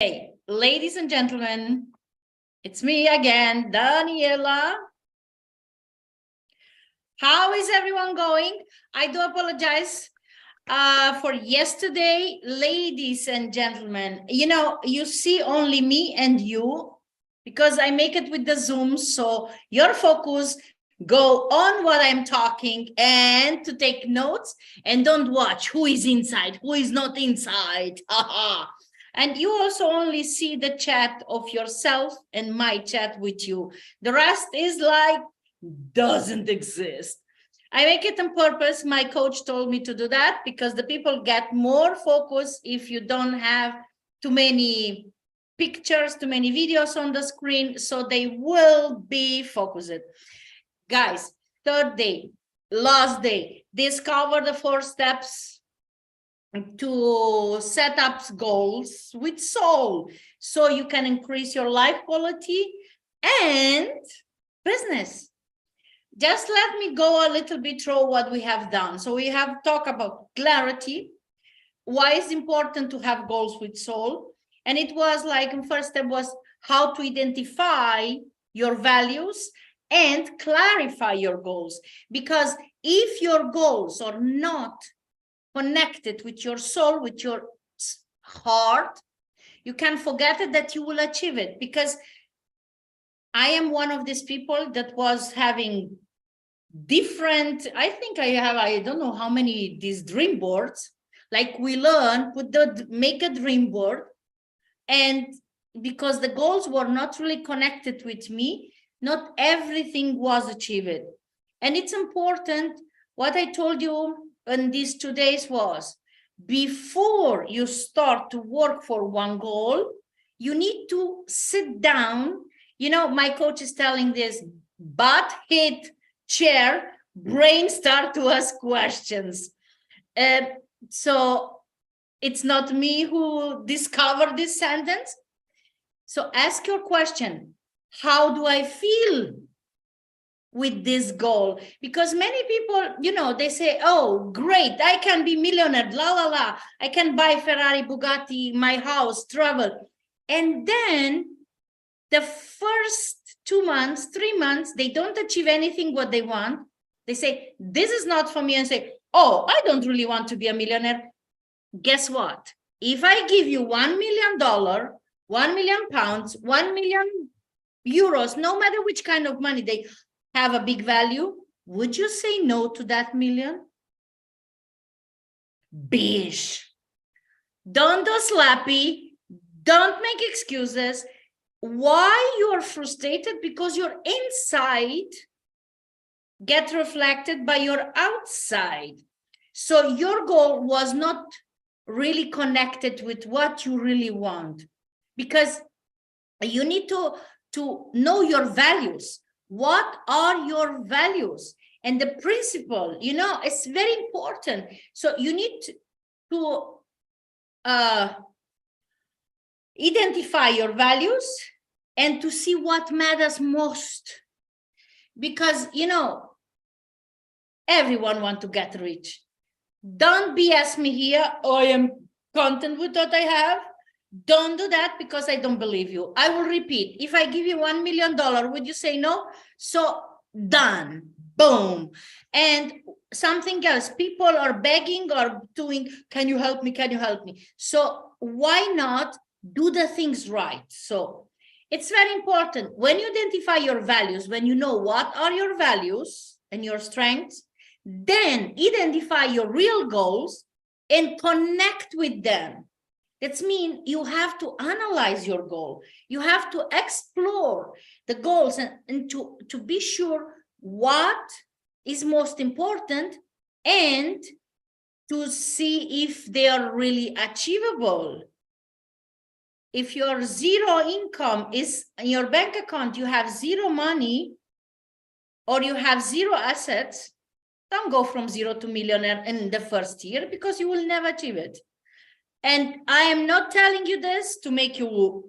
Hey, ladies and gentlemen, it's me again, Daniela. How is everyone going? I do apologize for yesterday, ladies and gentlemen. You see only me and you because I make it with the Zoom. So your focus go on what I'm talking and to take notes and don't watch who is inside, who is not inside. And you also only see the chat of yourself and my chat with you. The rest is like doesn't exist. I make it on purpose. My coach told me to do that because the people get more focus if you don't have too many pictures, too many videos on the screen, so they will be focused. Guys, third day, last day, discover the 4 steps to set up goals with soul so you can increase your life quality and business. Just let me go a little bit through what we have done. So we have talked about clarity, why it's important to have goals with soul. And it was like, first step was how to identify your values and clarify your goals. Because if your goals are not connected with your soul, with your heart, you can forget it that you will achieve it. Because I am one of these people that was having different, I don't know how many these dream boards, like we learn, make a dream board. And because the goals were not really connected with me, not everything was achieved. And it's important, what I told you in these 2 days was, before you start to work for one goal, you need to sit down. My coach is telling this, butt hit chair, brain start to ask questions. So it's not me who discovered this sentence. So ask your question, how do I feel with this goal? Because many people, they say, oh, great, I can be millionaire, la, la, la. I can buy Ferrari, Bugatti, my house, travel. And then the first 2 months, 3 months, they don't achieve anything what they want. They say, this is not for me, and say, oh, I don't really want to be a millionaire. Guess what? If I give you $1 million, 1 million pounds, 1 million euros, no matter which kind of money, they have a big value, would you say no to that million? Bish. Don't do slappy. Don't make excuses. Why you are frustrated? Because your inside get reflected by your outside. So your goal was not really connected with what you really want, because you need to know your values. What are your values? And the principle, it's very important. So you need to identify your values and to see what matters most. Because, everyone wants to get rich. Don't BS me here. I am content with what I have. Don't do that, because I don't believe you. I will repeat. If I give you $1 million, would you say no? So done. Boom. And something else. People are begging or doing, can you help me? Can you help me? So why not do the things right? So it's very important. When you identify your values, when you know what are your values and your strengths, then identify your real goals and connect with them. That means you have to analyze your goal. You have to explore the goals and to be sure what is most important and to see if they are really achievable. If your zero income is in your bank account, you have zero money or you have zero assets, don't go from zero to millionaire in the first year, because you will never achieve it. And I am not telling you this to make you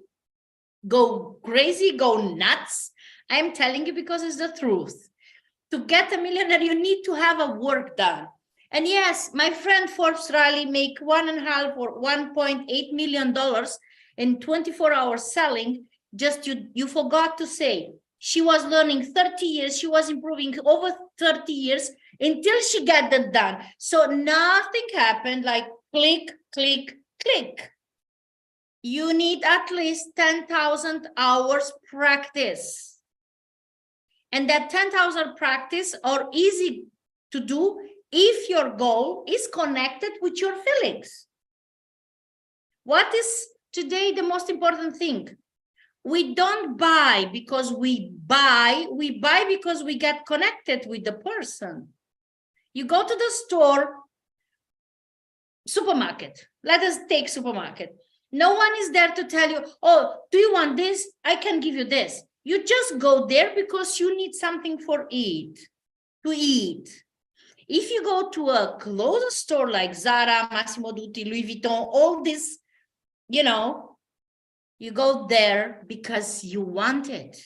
go crazy, go nuts. I'm telling you because it's the truth. To get a millionaire, you need to have a work done. And yes, my friend Forbes Riley make $1.5 or $1.8 million in 24 hours selling, just you forgot to say, she was learning 30 years, she was improving over 30 years until she got that done. So nothing happened like click, click, click. You need at least 10,000 hours practice. And that 10,000 practice are easy to do if your goal is connected with your feelings. What is today the most important thing? We don't buy because we buy because we get connected with the person. You go to the store, supermarket. Let us take supermarket. No one is there to tell you, oh, do you want this? I can give you this. You just go there because you need something to eat. If you go to a clothes store like Zara, Massimo Dutti, Louis Vuitton, all this, you know, you go there because you want it.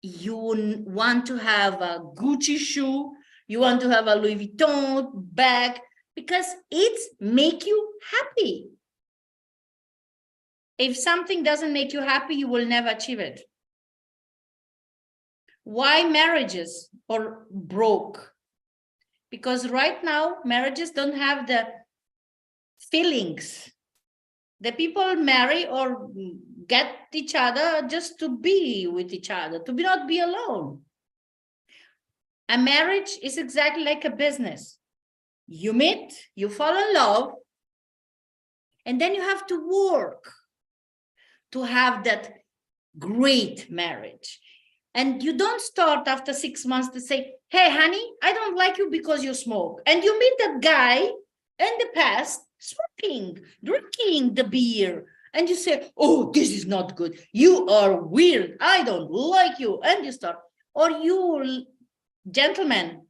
You want to have a Gucci shoe, you want to have a Louis Vuitton bag, because it makes you happy. If something doesn't make you happy, you will never achieve it. Why marriages are broke? Because right now, marriages don't have the feelings. The people marry or get each other just to be with each other, to not be alone. A marriage is exactly like a business. You meet, you fall in love, and then you have to work to have that great marriage. And you don't start after 6 months to say, hey, honey, I don't like you because you smoke. And you meet that guy in the past smoking, drinking the beer. And you say, oh, this is not good. You are weird. I don't like you. And you start. Or you, gentlemen,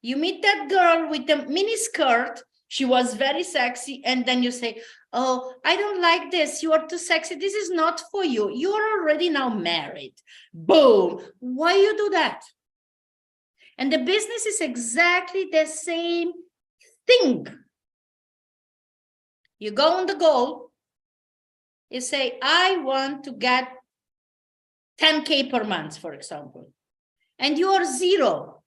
you meet that girl with the mini skirt. She was very sexy. And then you say, oh, I don't like this. You are too sexy. This is not for you. You are already now married. Boom. Why you do that? And the business is exactly the same thing. You go on the goal. You say, I want to get 10K per month, for example. And you are zero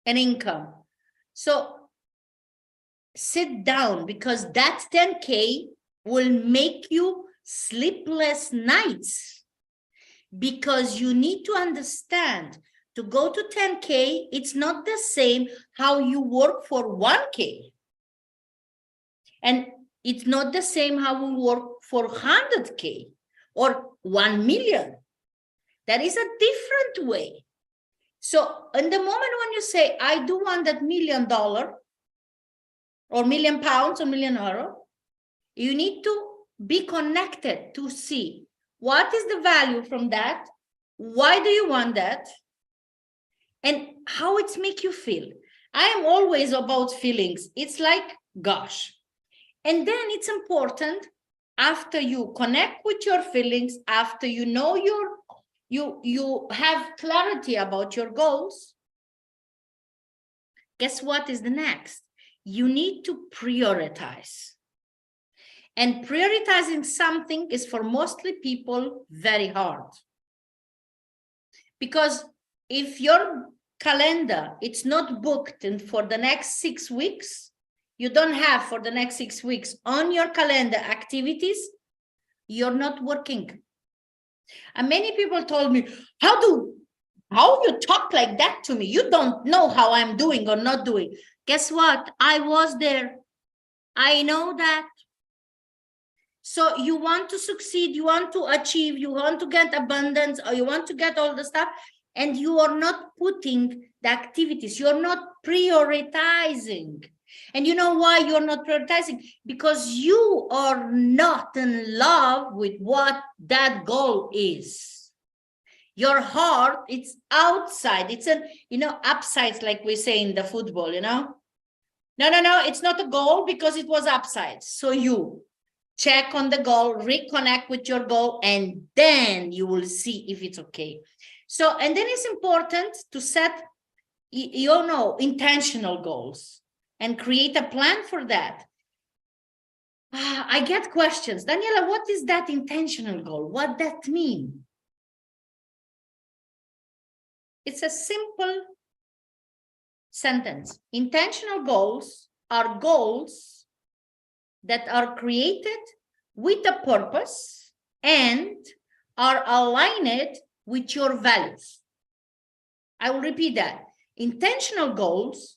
in income. So sit down, because that 10K will make you sleepless nights, because you need to understand to go to 10K, it's not the same how you work for 1K. And it's not the same how we work for 100K or 1 million. That is a different way. So in the moment when you say, I do want that $1 million or £1 million or €1 million, you need to be connected to see what is the value from that, why do you want that, and how it makes you feel. I am always about feelings. It's like, gosh. And then it's important, after you connect with your feelings, after you know you have clarity about your goals, guess what is the next? You need to prioritize. And prioritizing something is for mostly people very hard. Because if your calendar, it's not booked in for the next 6 weeks, you don't have for the next 6 weeks on your calendar activities, you're not working. And many people told me, how you talk like that to me? You don't know how I'm doing or not doing. Guess what? I was there. I know that. So you want to succeed, you want to achieve, you want to get abundance, or you want to get all the stuff, and you are not putting the activities, you're not prioritizing. And you know why you're not prioritizing? Because you are not in love with what that goal is. Your heart, it's outside. It's a, upsides, like we say in the football, No, it's not a goal because it was upside. So you check on the goal, reconnect with your goal, and then you will see if it's okay. So, and then it's important to set, intentional goals and create a plan for that. I get questions. Daniela, what is that intentional goal? What that mean? It's a simple sentence. Intentional goals are goals that are created with a purpose and are aligned with your values. I will repeat that. Intentional goals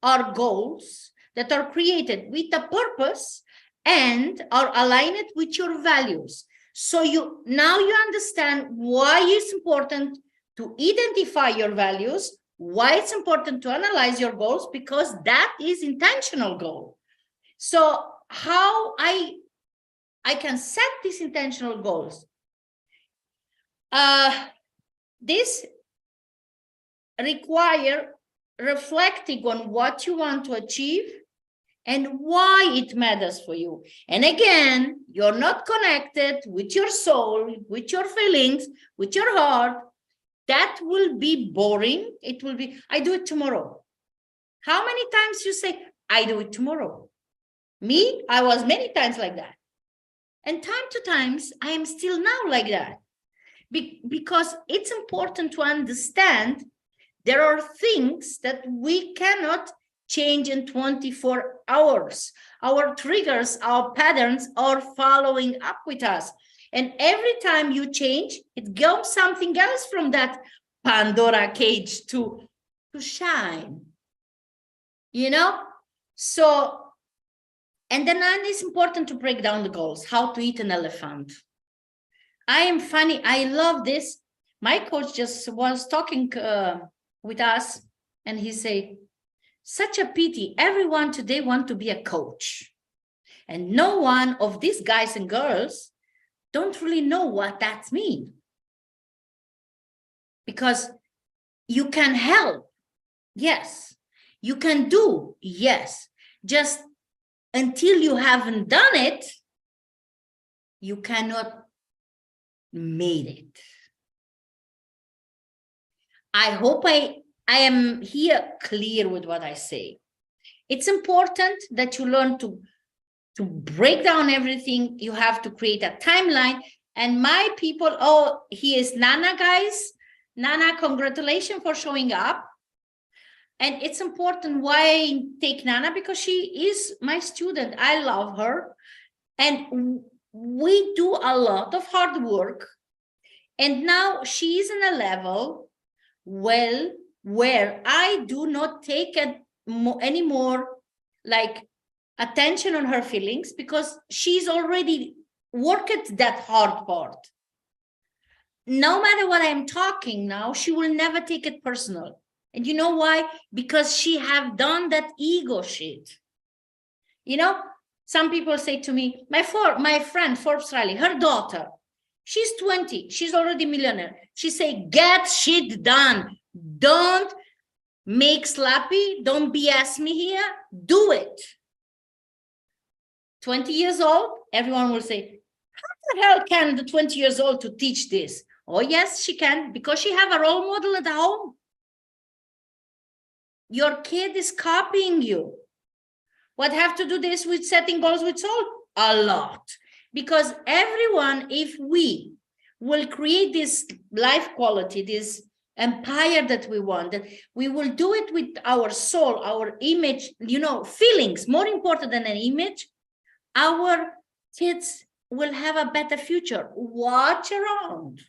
are goals that are created with a purpose and are aligned with your values. So now you understand why it's important to identify your values, why it's important to analyze your goals, because that is intentional goal. So how I can set these intentional goals. This require reflecting on what you want to achieve and why it matters for you. And again, you're not connected with your soul, with your feelings, with your heart. That will be boring. It will be, I do it tomorrow. How many times you say, I do it tomorrow? Me, I was many times like that. And time to times, I am still now like that. Because it's important to understand there are things that we cannot change in 24 hours. Our triggers, our patterns are following up with us. And every time you change, it goes something else from that Pandora cage to shine. You know? So, and then it's important to break down the goals, how to eat an elephant. I am funny. I love this. My coach just was talking with us, and he said, such a pity. Everyone today wants to be a coach. And no one of these guys and girls don't really know what that means. Because you can help. Yes. You can do. Yes. Just until you haven't done it, you cannot make it. I hope I am here clear with what I say. It's important that you learn to break down everything. You have to create a timeline. And my people, oh, here's Nana, guys. Nana, congratulations for showing up. And it's important why I take Nana, because she is my student. I love her. And we do a lot of hard work. And now she is in a level, well, where I do not take any more like attention on her feelings, because she's already worked that hard part. No matter what I'm talking now, she will never take it personal. And you know why? Because she have done that ego shit. You know, some people say to me, my friend Forbes Riley, her daughter, she's 20, she's already millionaire. She say, get shit done. Don't make slappy, don't BS me here, do it. 20 years old, everyone will say, how the hell can the 20 years old to teach this? Oh yes, she can, because she have a role model at home. Your kid is copying you. What have to do this with setting goals with soul? A lot. Because everyone, if we will create this life quality, this empire that we want, that we will do it with our soul, our image, you know, feelings, more important than an image, our kids will have a better future. Watch around.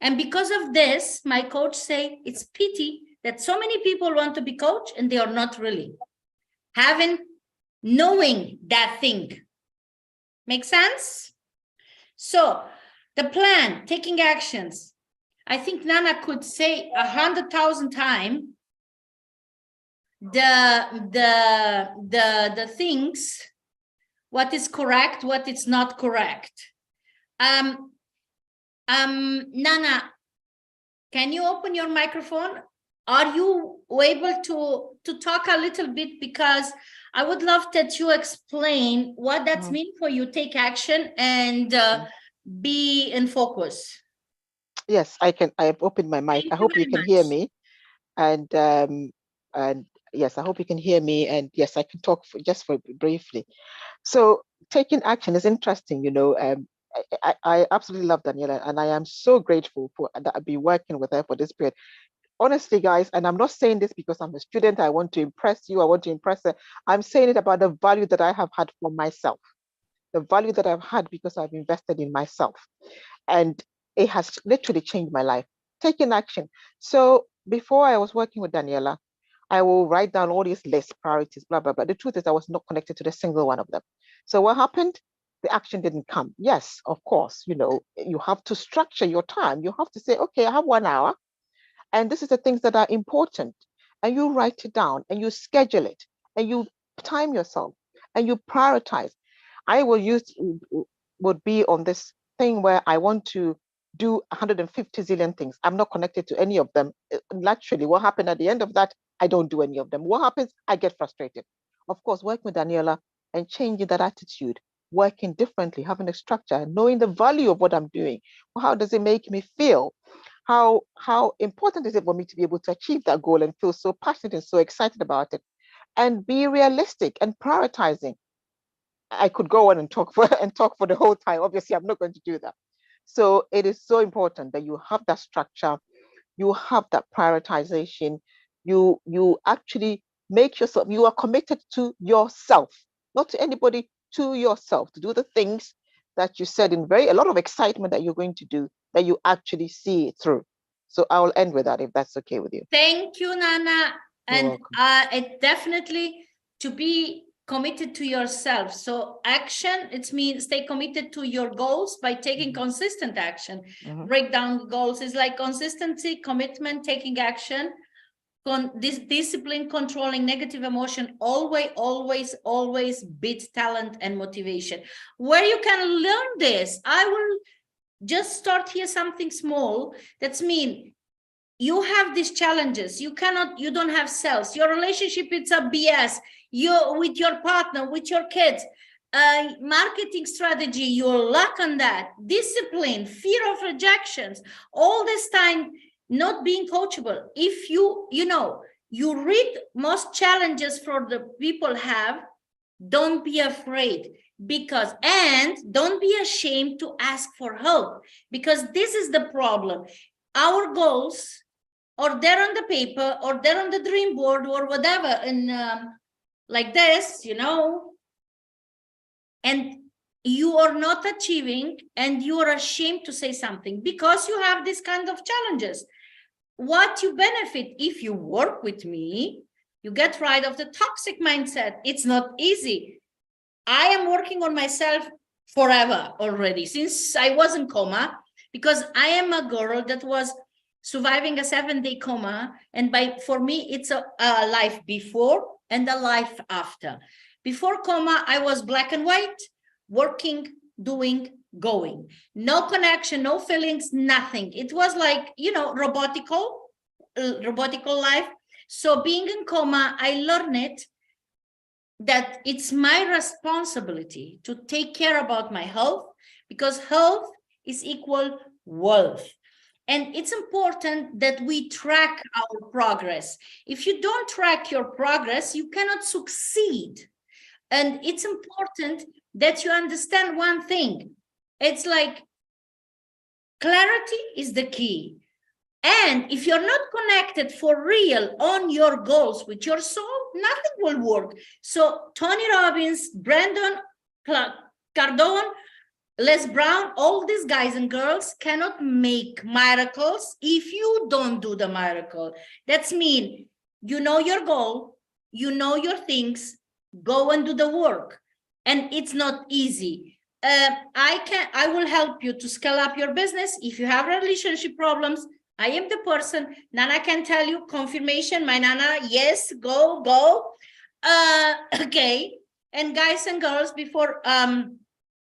And because of this, my coach say, it's pity that so many people want to be coach and they are not really knowing that thing. Make sense? So the plan, taking actions. I think Nana could say 100,000 times the things, what is correct, what is not correct. Nana, can you open your microphone? Are you able to talk a little bit? Because I would love that you explain what that means for you, take action and be in focus. Yes, I can. I have opened my mic. I hope you can hear me. And Yes, I hope you can hear me. And yes, I can talk for briefly. So taking action is interesting, I absolutely love Daniela, and I am so grateful for that I've been working with her for this period. Honestly, guys, and I'm not saying this because I'm a student, I want to impress you, I want to impress her. I'm saying it about the value that I have had for myself, the value that I've had because I've invested in myself. And it has literally changed my life. Taking action. So before I was working with Daniela, I will write down all these lists, priorities, blah, blah, blah. The truth is, I was not connected to the single one of them. So what happened? The action didn't come. Yes, of course, you have to structure your time. You have to say, okay, I have 1 hour, and this is the things that are important. And you write it down and you schedule it and you time yourself and you prioritize. I will use would be on this thing where I want to do 150 zillion things. I'm not connected to any of them. Naturally, what happened at the end of that? I don't do any of them. What happens? I get frustrated. Of course, working with Daniela and changing that attitude, working differently, having a structure, knowing the value of what I'm doing. How does it make me feel? How important is it for me to be able to achieve that goal and feel so passionate and so excited about it? And be realistic and prioritizing. I could go on and talk for the whole time. Obviously, I'm not going to do that. So it is so important that you have that structure, you have that prioritization, you actually make yourself, you are committed to yourself, not to anybody, to yourself, to do the things that you said in a lot of excitement that you're going to do, that you actually see it through. So I will end with that if that's okay with you. Thank you, Nana. You're And welcome. it definitely to be committed to yourself. So action, it means stay committed to your goals by taking consistent action. Break down goals is like consistency, commitment, taking action, this discipline, controlling negative emotion, always beat talent and motivation. Where you can learn this, I will just start here something small. That's mean you have these challenges, you don't have sales, your relationship it's a BS, you with your partner, with your kids, marketing strategy, you're lack on that, discipline, fear of rejections, all this time not being coachable. If you read most challenges for the people have, don't be afraid, and don't be ashamed to ask for help, because this is the problem. Our goals, or they're on the paper, or they're on the dream board, or whatever, and like this, and you are not achieving, and you are ashamed to say something because you have this kind of challenges. What you benefit if you work with me, you get rid of the toxic mindset. It's not easy. I am working on myself forever already, since I was in coma, because I am a girl that was surviving a 7-day coma. And for me, it's a life before and a life after. Before coma, I was black and white, working, doing, going. No connection, no feelings, nothing. It was like, robotical life. So being in coma, I learned it that it's my responsibility to take care about my health, because health is equal wealth. And it's important that we track our progress. If you don't track your progress, you cannot succeed. And it's important that you understand one thing. It's like clarity is the key. And if you're not connected for real on your goals with your soul, nothing will work. So Tony Robbins, Brandon Cardone, Les Brown, all these guys and girls cannot make miracles if you don't do the miracle. That's mean, you know your goal, you know your things, go and do the work. And it's not easy. I will help you to scale up your business. If you have relationship problems, I am the person. Nana can tell you confirmation. My Nana, yes, go. Okay. And guys and girls, before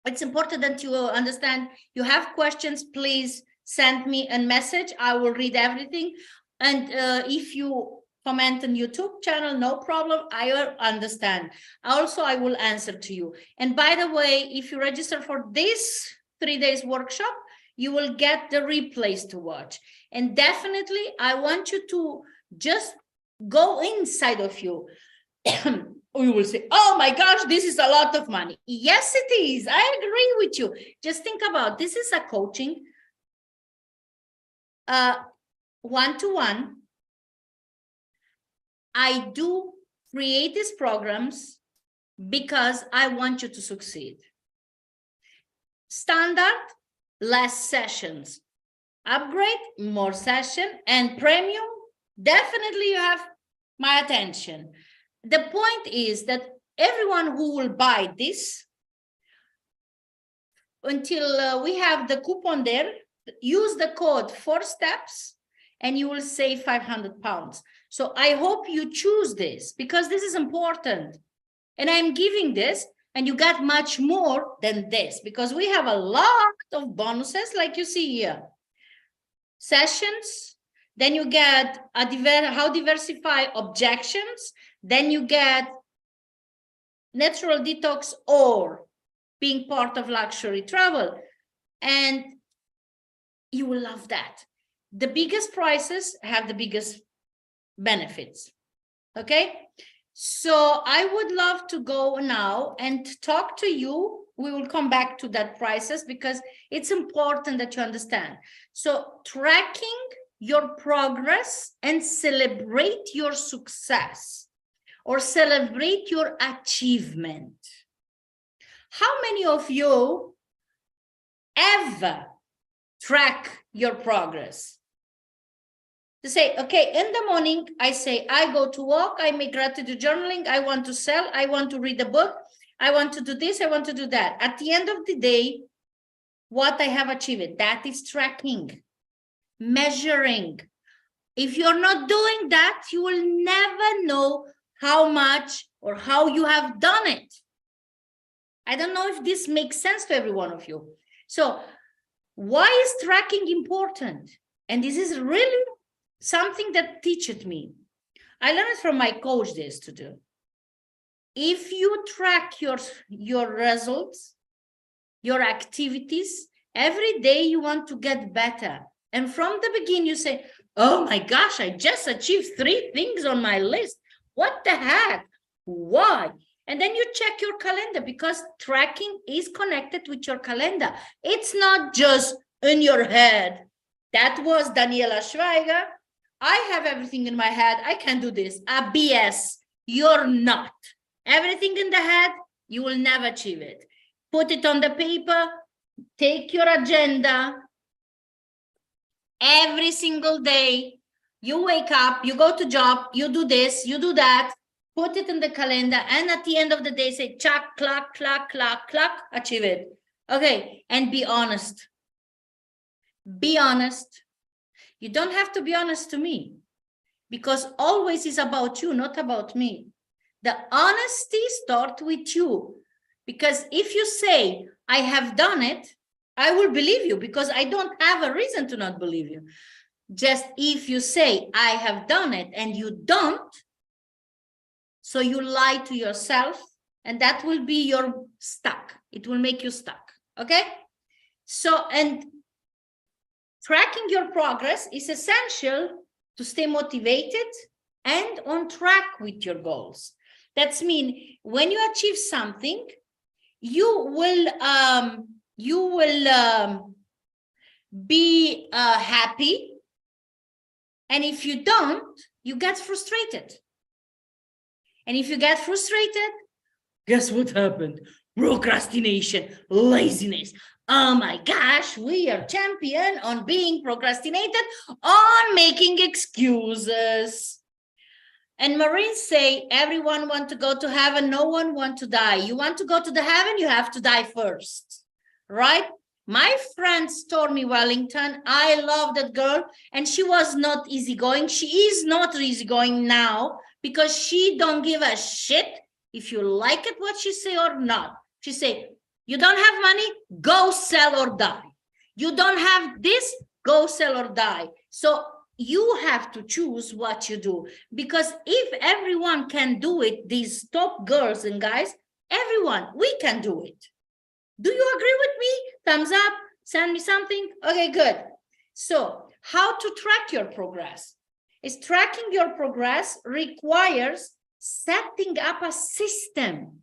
it's important that you understand, you have questions, please send me a message. I will read everything. And if you comment on YouTube channel, no problem, I will understand. Also, I will answer to you. And by the way, if you register for this 3 days workshop, you will get the replays to watch. And definitely, I want you to just go inside of you. We will say, oh my gosh, this is a lot of money. Yes, it is. I agree with you. Just think about, this is a coaching, one-to-one. I do create these programs because I want you to succeed. Standard, less sessions. Upgrade, more session. And premium, definitely you have my attention. The point is that everyone who will buy this, until we have the coupon there, use the code 4 steps and you will save 500 pounds. So I hope you choose this because this is important. And I'm giving this and you get much more than this because we have a lot of bonuses like you see here. Sessions, then you get how diversify objections, then you get natural detox or being part of luxury travel. And you will love that. The biggest prices have the biggest benefits. Okay, so I would love to go now and talk to you. We will come back to that prices because it's important that you understand. So tracking your progress and celebrate your success or celebrate your achievement. How many of you ever track your progress? To say, okay, in the morning, I say, I go to walk, I make gratitude journaling, I want to sell, I want to read a book, I want to do this, I want to do that. At the end of the day, what I have achieved, that is tracking, measuring. If you're not doing that, you will never know how much or how you have done it. I don't know if this makes sense to every one of you. So why is tracking important? And this is really something that teaches me. I learned from my coach this to do. If you track your results, your activities, every day you want to get better. And from the beginning you say, oh my gosh, I just achieved 3 things on my list. What the heck? Why? And then you check your calendar because tracking is connected with your calendar. It's not just in your head. That was Daniela Schweiger. I have everything in my head. I can do this. BS. You're not. Everything in the head, you will never achieve it. Put it on the paper. Take your agenda. Every single day, you wake up, you go to job, you do this, you do that. Put it in the calendar. And at the end of the day, say, chuck, clack, clack, clack, clack, achieve it. Okay. And be honest. Be honest. You don't have to be honest to me because always is about you, not about me. The honesty starts with you because if you say, I have done it, I will believe you because I don't have a reason to not believe you. Just if you say, I have done it and you don't, so you lie to yourself and that will be your stuck. It will make you stuck. Okay. So, and tracking your progress is essential to stay motivated and on track with your goals. That's mean when you achieve something, you will be happy. And if you don't, you get frustrated. And if you get frustrated, guess what happened? Procrastination, laziness. Oh my gosh, we are champion on being procrastinated, on making excuses. And Marines say, everyone want to go to heaven, no one want to die. You want to go to the heaven, you have to die first, right? My friend Stormy Wellington, I love that girl, and she was not easygoing. She is not easygoing now because she don't give a shit if you like it what she say or not. She say, you don't have money, go sell or die. You don't have this, go sell or die. So you have to choose what you do because if everyone can do it, these top girls and guys, everyone, we can do it. Do you agree with me? Thumbs up, send me something. Okay, good. So how to track your progress? is tracking your progress requires setting up a system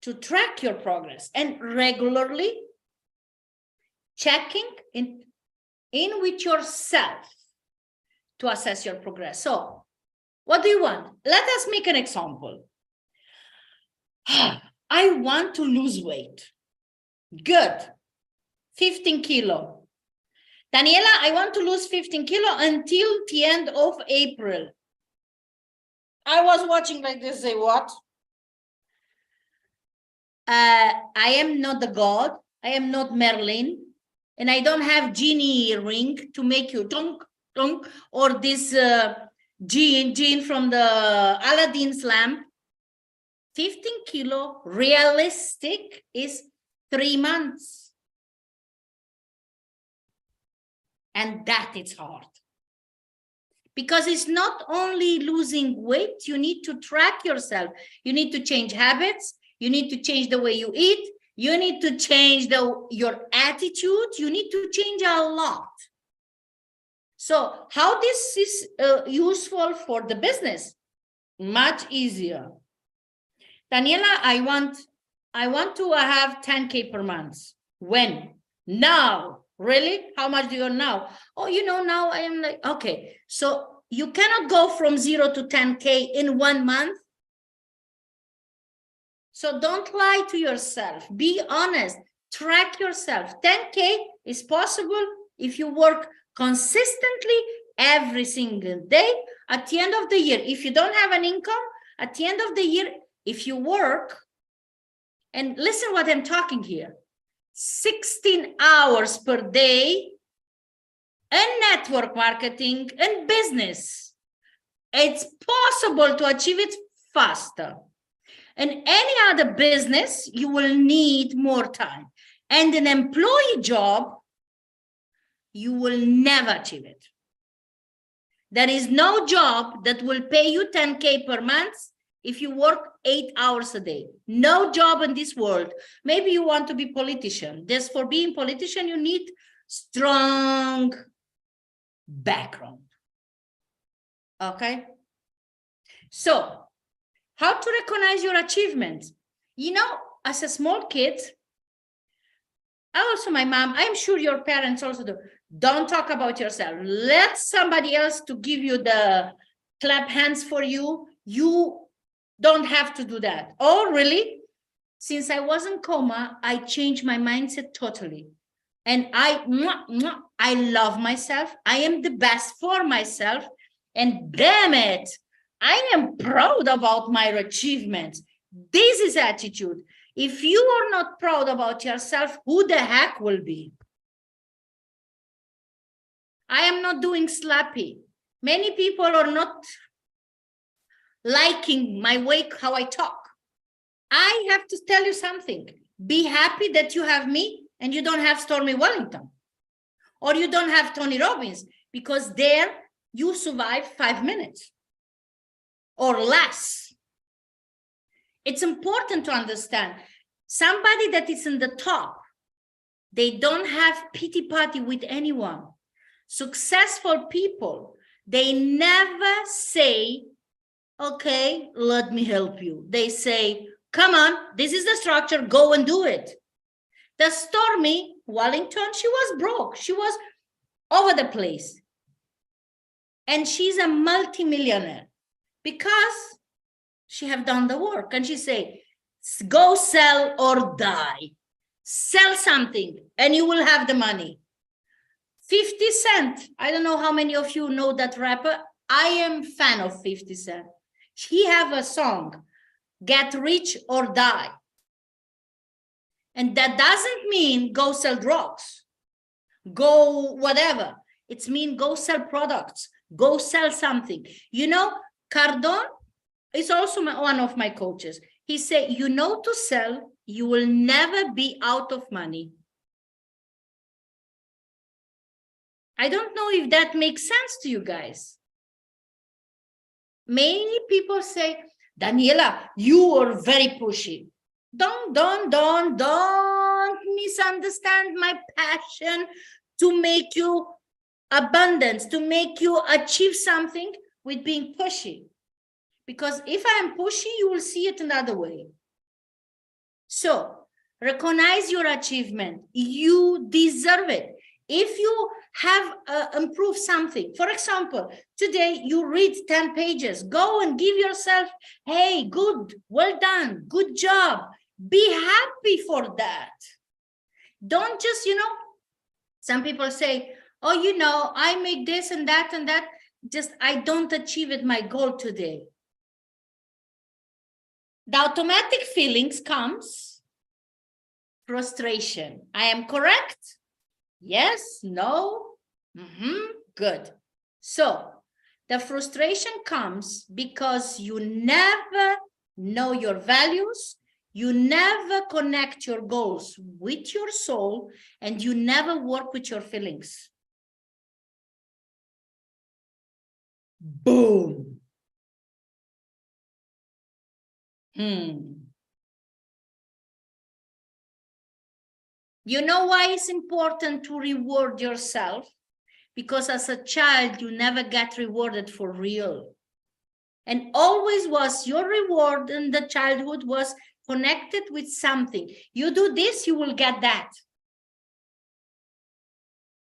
to track your progress and regularly checking in with yourself to assess your progress. So what do you want? Let us make an example. I want to lose weight. Good. 15 kilo. Daniela, I want to lose 15 kilo until the end of April. I was watching like this, say what? I am not the god. I am not Merlin. And I don't have genie ring to make you tonk, tonk, or this gene from the Aladdin's lamp. 15 kilo realistic is 3 months. And that is hard. Because it's not only losing weight, you need to track yourself. You need to change habits. You need to change the way you eat. You need to change your attitude. You need to change a lot. So how this is useful for the business? Much easier. Daniela, I want to have 10K per month. When? Now. Really? How much do you earn now? Oh, now I am like, okay. So you cannot go from 0 to 10K in 1 month. So don't lie to yourself. Be honest. Track yourself. 10K is possible if you work consistently every single day. At the end of the year, if you don't have an income, at the end of the year, if you work, and listen what I'm talking here, 16 hours per day in network marketing and business, it's possible to achieve it faster. In any other business, you will need more time. And an employee job, you will never achieve it. There is no job that will pay you 10K per month if you work 8 hours a day. No job in this world. Maybe you want to be politician. Just for being politician, you need strong background. Okay? So, how to recognize your achievements? As a small kid, also my mom, I'm sure your parents also do. Don't talk about yourself. Let somebody else to give you the clap hands for you. You don't have to do that. Oh, really? Since I was in coma, I changed my mindset totally. And I love myself. I am the best for myself. And damn it, I am proud about my achievements. This is attitude. If you are not proud about yourself, who the heck will be? I am not doing slappy. Many people are not liking my way, how I talk. I have to tell you something. Be happy that you have me and you don't have Stormy Wellington. Or you don't have Tony Robbins, because there you survive 5 minutes or less. It's important to understand somebody that is in the top, they don't have pity party with anyone. Successful people, they never say, okay, let me help you. They say, come on, this is the structure, go and do it. The Stormy Wellington, she was broke. She was over the place. And she's a multimillionaire because she have done the work. And she say, go sell or die. Sell something and you will have the money. 50 Cent. I don't know how many of you know that rapper. I am fan of 50 Cent. He have a song, Get Rich or Die. And that doesn't mean go sell drugs, go whatever. It's mean go sell products, go sell something. Cardone is also one of my coaches. He said, to sell, you will never be out of money. I don't know if that makes sense to you guys. Many people say, Daniela, you are very pushy. Don't misunderstand my passion to make you abundance to make you achieve something with being pushy. Because if I am pushy, you will see it another way. So recognize your achievement. You deserve it. If you have improved something, for example, today you read 10 pages, go and give yourself, hey, good, well done, good job. Be happy for that. Don't just, some people say, oh, I make this and that, just I don't achieve it, my goal today. The automatic feelings comes frustration. I am correct? Yes, no, good. So the frustration comes because you never know your values, you never connect your goals with your soul, and you never work with your feelings. Boom. You know why it's important to reward yourself? Because as a child, you never get rewarded for real. And always was your reward in the childhood was connected with something. You do this, you will get that.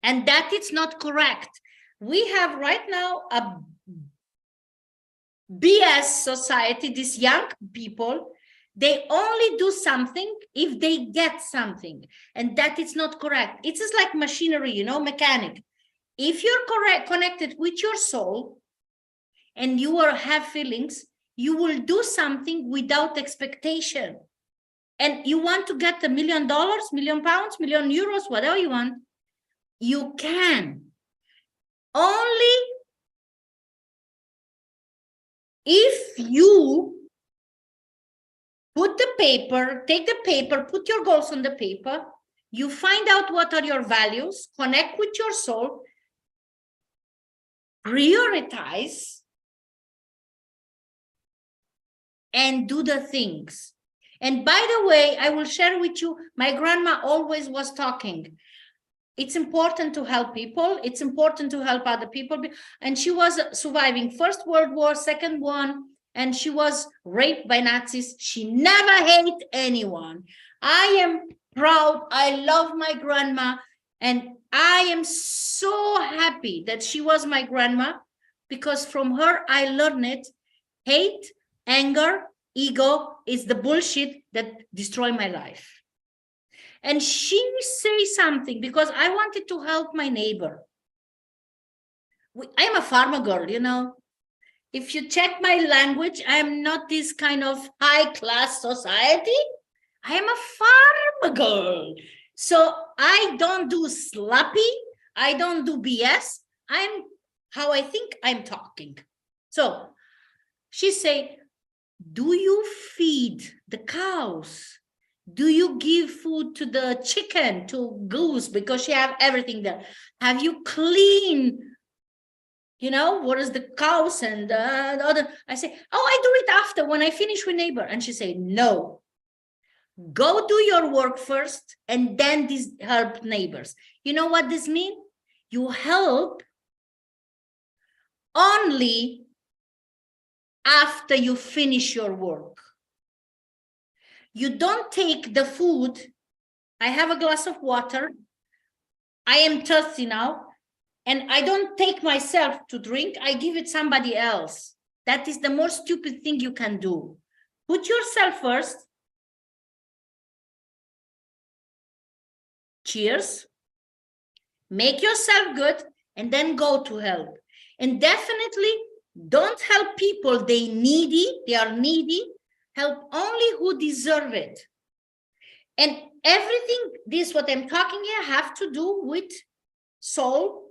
And that is not correct. We have right now a BS society, these young people, they only do something if they get something. And that is not correct. It's just like machinery, mechanic. If you're connected with your soul and you have feelings, you will do something without expectation. And you want to get $1 million, £1 million, £1 million, whatever you want, you can. Only if you take the paper, put your goals on the paper, you find out what are your values, connect with your soul, prioritize, and do the things. And by the way, I will share with you, my grandma always was talking. It's important to help people. It's important to help other people. And she was surviving First World War, Second one, and she was raped by Nazis. She never hated anyone. I am proud. I love my grandma. And I am so happy that she was my grandma, because from her, I learned it. Hate, anger, ego is the bullshit that destroyed my life. And she say something because I wanted to help my neighbor. I'm a farmer girl, If you check my language, I am not this kind of high-class society. I am a farmer girl. So I don't do sloppy. I don't do BS. I'm how I think I'm talking. So she say, do you feed the cows? Do you give food to the chicken, to goose, because she have everything there? Have you cleaned, what is the cows and the other? I say, oh, I do it after when I finish with neighbor. And she say, no, go do your work first and then help neighbors. You know what this means? You help only after you finish your work. You don't take the food. I have a glass of water. I am thirsty now. And I don't take myself to drink. I give it somebody else. That is the most stupid thing you can do. Put yourself first. Cheers. Make yourself good and then go to help. And definitely don't help people. They are needy. Help only who deserve it. And everything, this what I'm talking here, have to do with soul,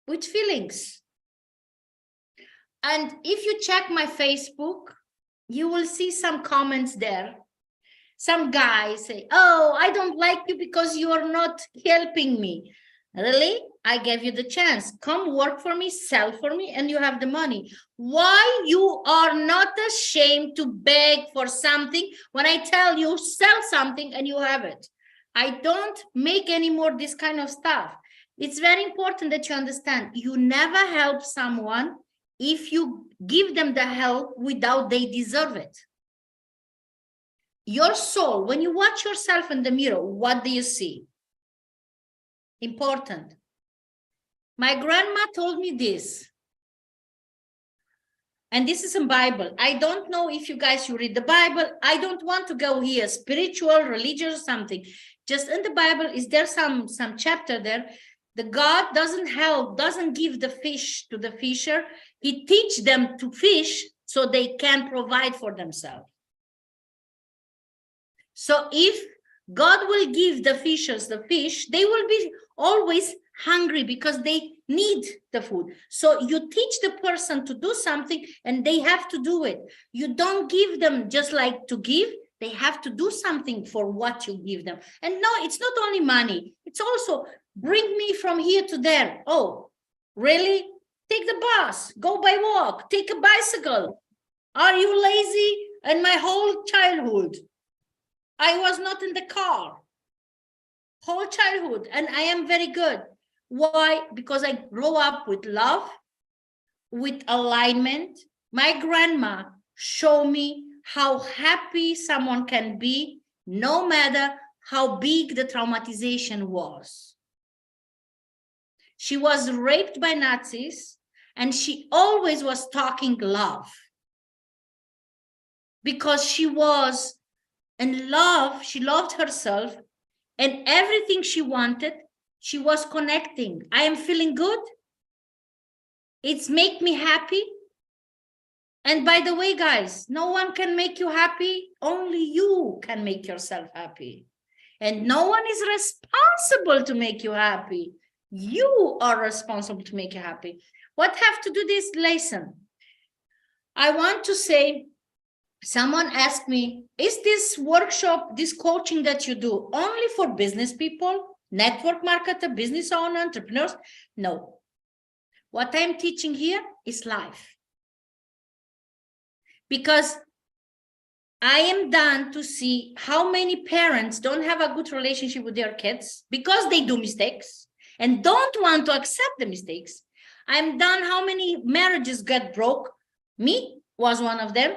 with feelings. And if you check my Facebook, you will see some comments there. Some guys say, oh, I don't like you because you are not helping me. Really? I gave you the chance. Come work for me, sell for me, and you have the money. Why you are not ashamed to beg for something when I tell you sell something and you have it? I don't make any more this kind of stuff. It's very important that you understand, you never help someone if you give them the help without they deserve it. Your soul, when you watch yourself in the mirror, what do you see? Important. My grandma told me this, and this is in Bible. I don't know if you guys, you read the Bible. I don't want to go here, spiritual, religious, something. Just in the Bible, is there some chapter there? The God doesn't give the fish to the fisher. He teach them to fish so they can provide for themselves. So if God will give the fishers the fish, they will be always hungry because they need the food. So you teach the person to do something and they have to do it. You don't give them just like to give. They have to do something for what you give them. And no, it's not only money. It's also bring me from here to there. Oh, really? Take the bus, go by walk, take a bicycle. Are you lazy? And my whole childhood, I was not in the car. Whole childhood, and I am very good. Why? Because I grew up with love, with alignment. My grandma showed me how happy someone can be, no matter how big the traumatization was. She was raped by Nazis, and she always was talking love. Because she was in love, she loved herself, and everything she wanted, she was connecting. I am feeling good. It's make me happy. And by the way, guys, no one can make you happy. Only you can make yourself happy. And no one is responsible to make you happy. You are responsible to make you happy. What have to do this lesson? I want to say, someone asked me, is this workshop, this coaching that you do only for business people, network marketer, business owner, entrepreneurs? No. What I'm teaching here is life. Because I am done to see how many parents don't have a good relationship with their kids because they do mistakes and don't want to accept the mistakes. I'm done how many marriages get broke. Me was one of them.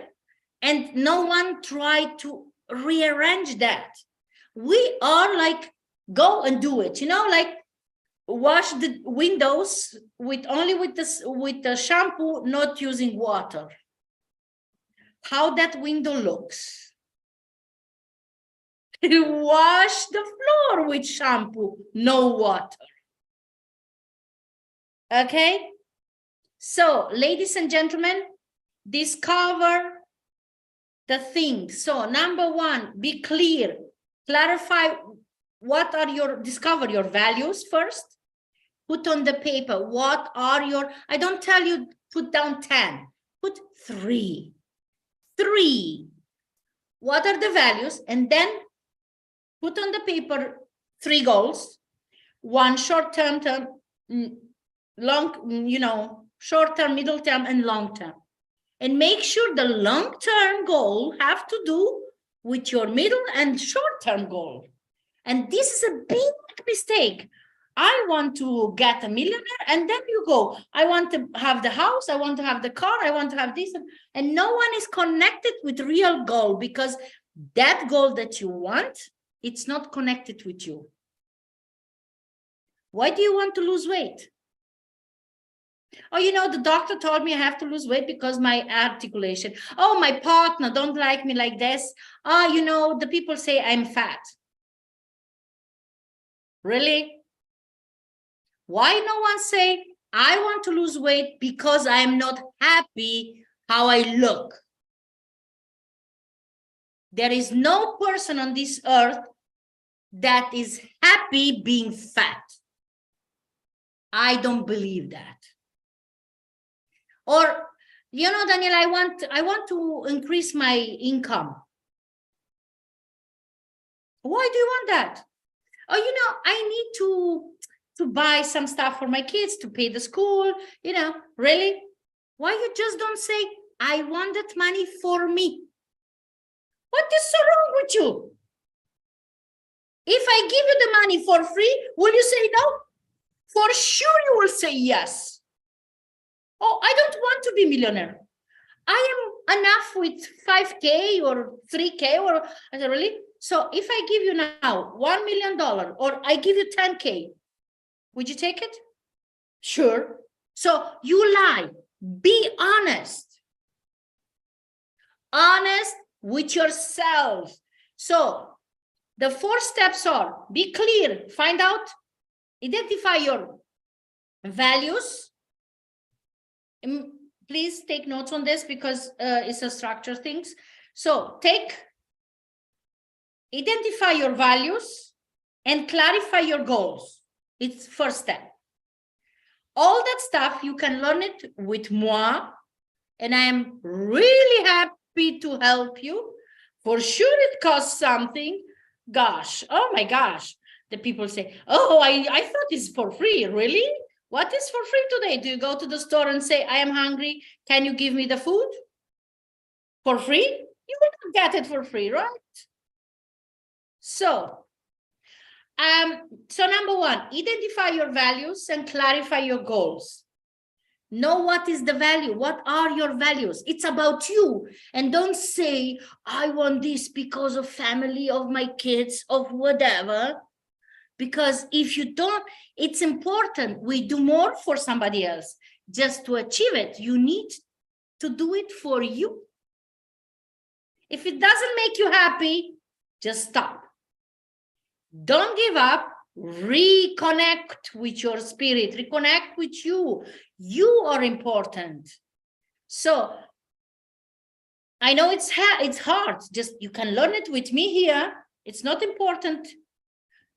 And no one tried to rearrange that. We are like, go and do it, like wash the windows with the shampoo, not using water. How that window looks. Wash the floor with shampoo, no water. Okay? So, ladies and gentlemen, discover the things. So number one, be clear, clarify what are discover your values first, put on the paper, what are your, I don't tell you put down 10, put 3. What are the values? And then put on the paper 3 goals, 1 short-term, short-term, middle term, and long-term. And make sure the long-term goal have to do with your middle and short-term goal. And this is a big mistake. I want to get a millionaire, and then you go, I want to have the house, I want to have the car, I want to have this. And no one is connected with real goal, because that goal that you want, it's not connected with you. Why do you want to lose weight? Oh, the doctor told me I have to lose weight because my articulation. Oh, my partner don't like me like this. The people say I'm fat. Really? Why no one say, I want to lose weight because I'm not happy how I look? There is no person on this earth that is happy being fat. I don't believe that. Or, Daniel, I want to increase my income. Why do you want that? Oh, I need to buy some stuff for my kids, to pay the school, really? Why you just don't say, I want that money for me? What is so wrong with you? If I give you the money for free, will you say no? for sure you will say yes. Oh, I don't want to be millionaire. I am enough with 5K or 3K or I said, really? So if I give you now $1 million or I give you 10K, would you take it? Sure. So you lie. Be honest. Honest with yourself. So the 4 steps are: be clear, find out, identify your values. Please take notes on this because it's a structure things. So identify your values and clarify your goals. It's first step. All that stuff, you can learn it with moi, and I am really happy to help you. For sure, it costs something. Gosh, oh my gosh. The people say, oh, I thought it's for free. Really? What is for free today? Do you go to the store and say, I am hungry, can you give me the food? For free? You will not get it for free, right? So number 1, identify your values and clarify your goals. Know what is the value. What are your values? It's about you. And don't say, I want this because of family, of my kids, of whatever. Because if you don't, it's important. We do more for somebody else. Just to achieve it, you need to do it for you. If it doesn't make you happy, just stop. Don't give up. Reconnect with your spirit. Reconnect with you. You are important. So I know it's hard. Just you can learn it with me here. It's not important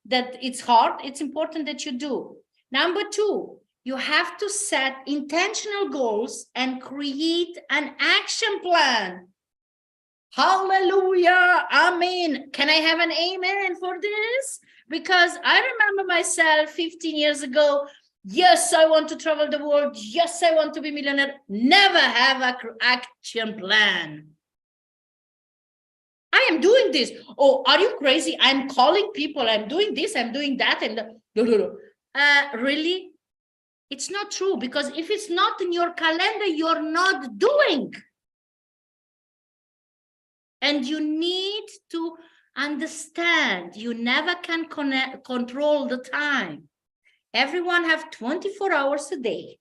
that it's hard. It's important that you do. Number 2, you have to set intentional goals and create an action plan. Hallelujah. Amen. Can I have an amen for this? Because I remember myself 15 years ago. Yes, I want to travel the world. Yes, I want to be a millionaire. Never have an action plan. I am doing this. Oh, are you crazy? I'm calling people. I'm doing this. I'm doing that. And really? It's not true, because if it's not in your calendar, you're not doing. And you need to understand, you never can control the time. Everyone have 24 hours a day.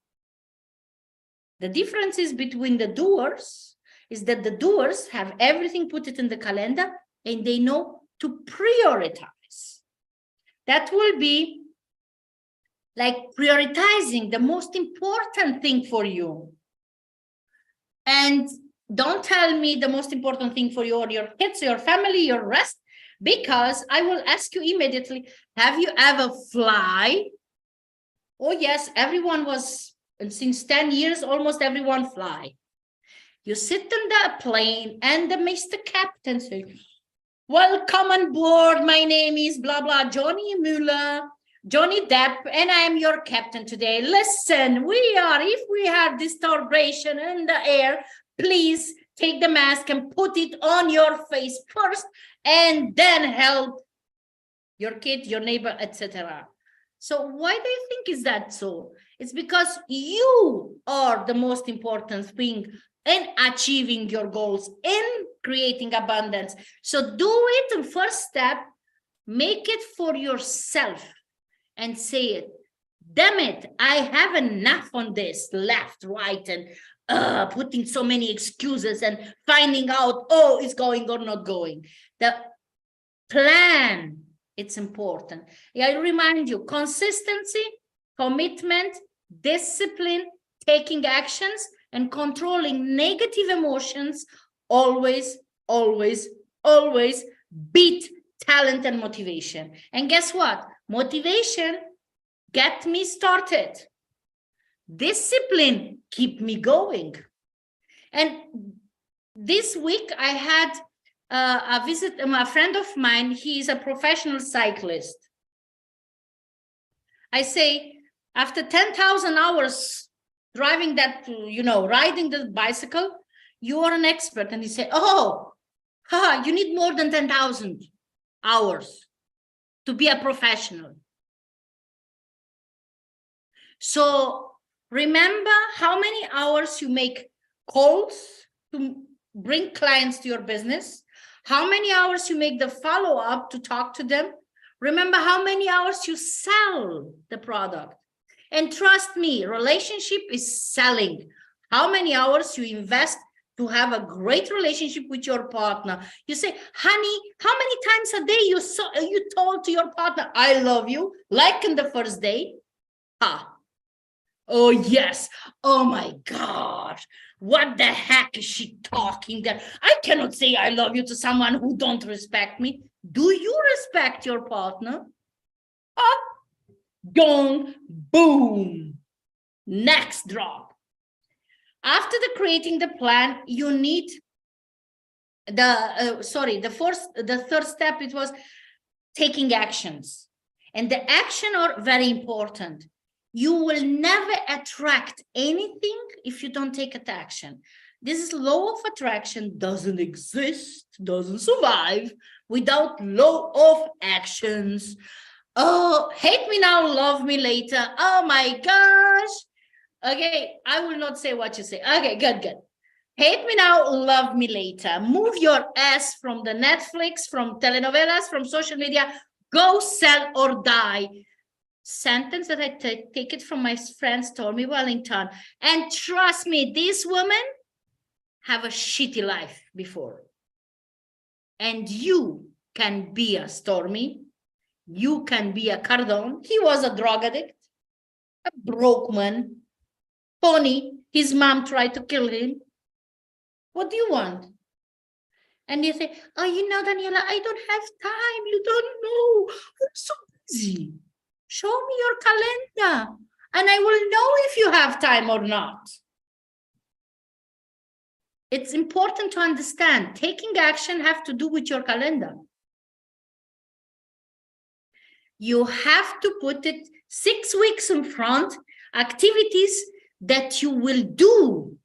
The difference is between the doers is that the doers have everything, put it in the calendar, and they know to prioritize. That will be like prioritizing the most important thing for you. And don't tell me the most important thing for you or your kids, your family, your rest, because I will ask you immediately, have you ever fly? Oh, yes, everyone was, and since 10 years, almost everyone fly. You sit in the plane and the Mr. Captain says, welcome on board. My name is blah, blah, Johnny Mueller, Johnny Depp, and I am your captain today. Listen, if we have disturbation in the air, please take the mask and put it on your face first, and then help your kid, your neighbor, etc. So why do you think is that so? It's because you are the most important thing in achieving your goals, in creating abundance. So do it in first step, make it for yourself and say it. Damn it, I have enough on this, left, right, and putting so many excuses and finding out, oh, it's going or not going. The plan, it's important. I remind you, consistency, commitment, discipline, taking actions, and controlling negative emotions always, always, always beat talent and motivation. And guess what? Motivation get me started. Discipline keep me going. And this week I had a visit, a friend of mine, he is a professional cyclist. I say, after 10,000 hours driving that, riding the bicycle, you are an expert. And he said, oh, you need more than 10,000 hours to be a professional. So remember how many hours you make calls to bring clients to your business, how many hours you make the follow-up to talk to them. Remember how many hours you sell the product. And trust me, relationship is selling. How many hours you invest to have a great relationship with your partner. You say, honey, how many times a day you told to your partner, I love you, like in the first day? Oh, yes. Oh, my God. What the heck is she talking there? I cannot say I love you to someone who don't respect me. Do you respect your partner? Gong, boom. Next drop. After creating the plan, you need the third step, it was taking actions. And the action are very important. You will never attract anything if you don't take action. This is law of attraction doesn't exist, doesn't survive without law of actions. Oh, hate me now, love me later. Oh my gosh. Okay, I will not say what you say. Okay, good. Hate me now, love me later. Move your ass from the Netflix, from telenovelas, from social media. Go sell or die. Sentence that I take it from my friend Stormy Wellington. And trust me, these women have a shitty life before. And you can be a Stormy. You can be a Cardone. He was a drug addict, a broke man. Tony, his mom tried to kill him. What do you want? And you say, oh, Daniela, I don't have time. You don't know. I'm so busy. Show me your calendar and I will know if you have time or not. It's important to understand taking action have to do with your calendar. You have to put it 6 weeks in front, activities that you will do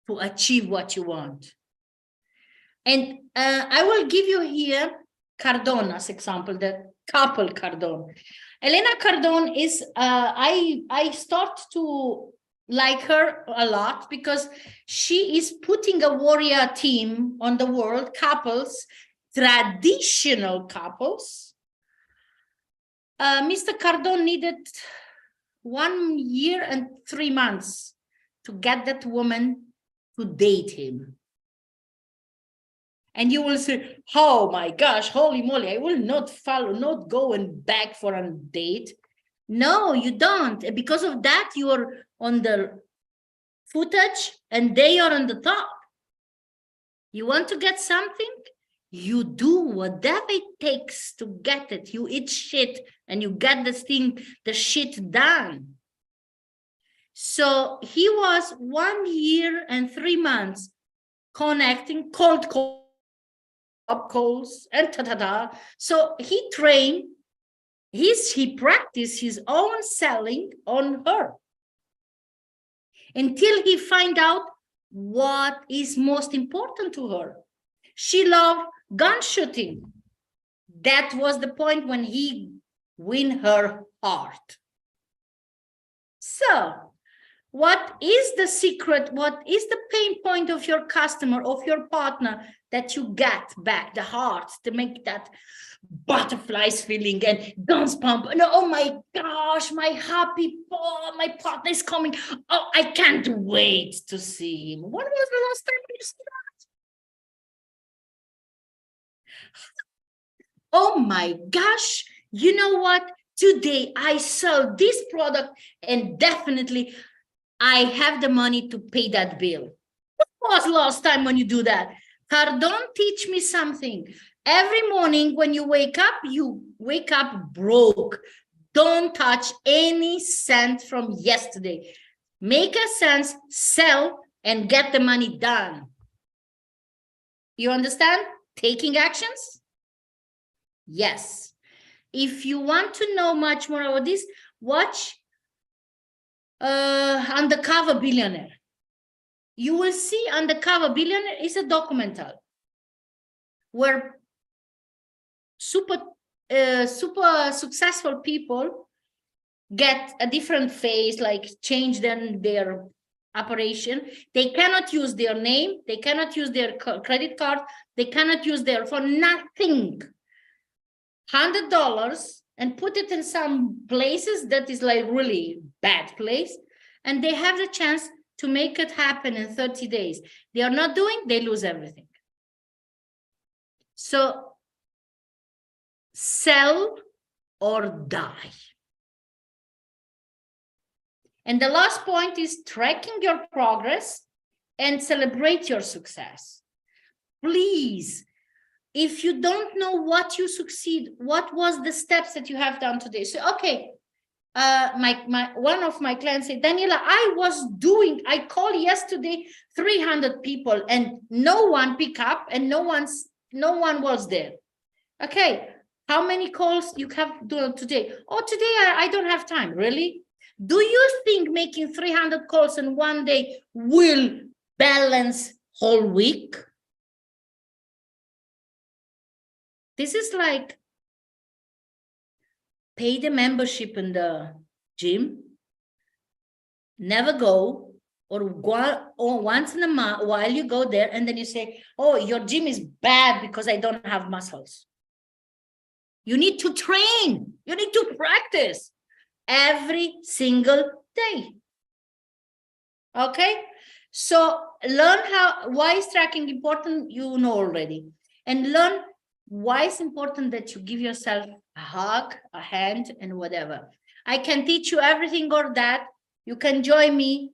to achieve what you want. And I will give you here Cardone as example, the couple Cardone. Elena Cardone is, I start to like her a lot because she is putting a warrior team on the world, couples, traditional couples. Mr. Cardone needed 1 year and 3 months to get that woman to date him. And you will say, oh my gosh, holy moly, I will not go and beg for a date. No, you don't. And because of that, you are on the footage and they are on the top. You want to get something? You do whatever it takes to get it. You eat shit and you get the shit done. So he was 1 year and 3 months connecting cold calls and So he trained, he practiced his own selling on her until he find out what is most important to her. She loved gun shooting. That was the point when he win her heart. So what is the secret? What is the pain point of your customer, of your partner, that you get back the heart to make that butterflies feeling and guns pump? And oh my gosh, my partner is coming. Oh, I can't wait to see him. When was the last time you saw that? Oh my gosh, you know what? Today I sell this product and definitely I have the money to pay that bill. What was last time when you do that? Cardone teach me something. Every morning when you wake up broke. Don't touch any cent from yesterday. Make a sense, sell, and get the money done. You understand? Taking actions? Yes. If you want to know much more about this, watch Undercover Billionaire. You will see Undercover Billionaire is a documentary where super successful people get a different face, like change then their operation. They cannot use their name. They cannot use their credit card. They cannot use their for nothing. $100 and put it in some places that is like really bad place. And they have the chance to make it happen in 30 days. They are not doing, they lose everything. So sell or die. And the last point is tracking your progress and celebrate your success. Please, if you don't know what you succeed, what was the steps that you have done today? So, okay, one of my clients said, Daniela, I called yesterday 300 people and no one picked up and no one was there. Okay, how many calls you have done today? Oh, today I don't have time. Really? Do you think making 300 calls in one day will balance whole week? This is like pay the membership in the gym, never go, or go or once in a month while you go there, and then you say, oh, your gym is bad because I don't have muscles. You need to train. You need to practice every single day. Okay? So learn why is tracking important, you know already. And learn why it's important that you give yourself a hug, a hand, and whatever. I can teach you everything or that. You can join me.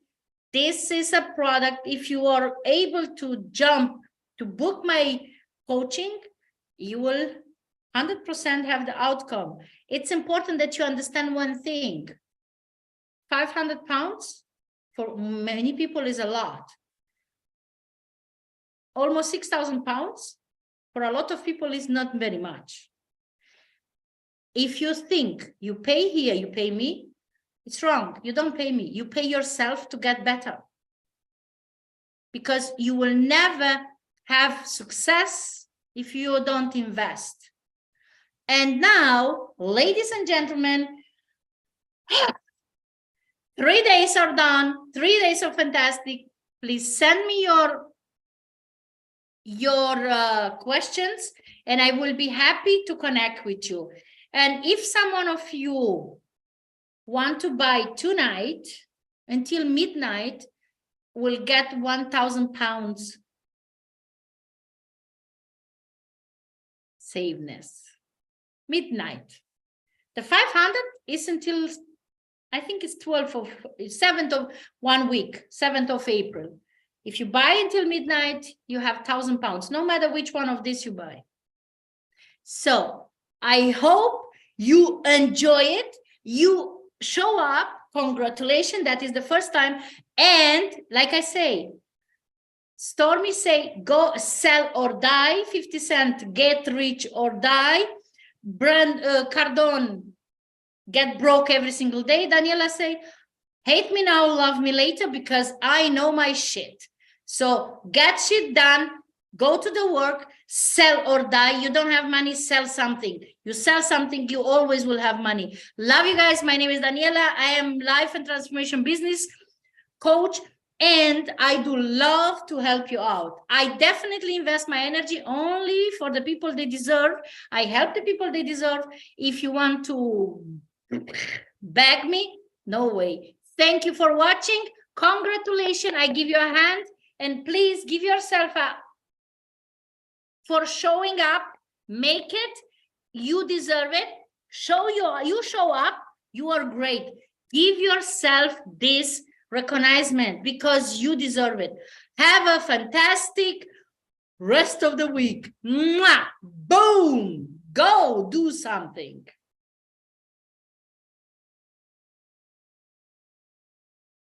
This is a product. If you are able to jump to book my coaching, you will 100% have the outcome. It's important that you understand one thing. 500 pounds for many people is a lot. Almost 6,000 pounds for a lot of people is not very much. If you think you pay here, you pay me, it's wrong. You don't pay me. You pay yourself to get better. Because you will never have success if you don't invest. And now, ladies and gentlemen, 3 days are done. 3 days are fantastic. Please send me your questions and I will be happy to connect with you. And if someone of you want to buy tonight until midnight, will get 1,000 pounds saveness. Midnight. The 500 is until, I think it's 7th of 1 week, 7th of April. If you buy until midnight, you have 1,000 pounds, no matter which one of these you buy. So I hope you enjoy it. You show up. Congratulations. That is the first time. And like I say, Stormy say, go sell or die. 50 Cent, get rich or die. Cardone, get broke every single day. Daniela say, hate me now, love me later, because I know my shit. So get shit done, go to the work, sell or die. You don't have money, sell something. You sell something, you always will have money. Love you guys. My name is Daniela. I am life and transformation business coach, and I do love to help you out. I definitely invest my energy only for the people they deserve. I help the people they deserve. If you want to beg me, no way. Thank you for watching. Congratulations. I give you a hand. And please give yourself up for showing up. Make it. You deserve it. You show up. You are great. Give yourself this recognition because you deserve it. Have a fantastic rest of the week. Mwah! Boom. Go do something.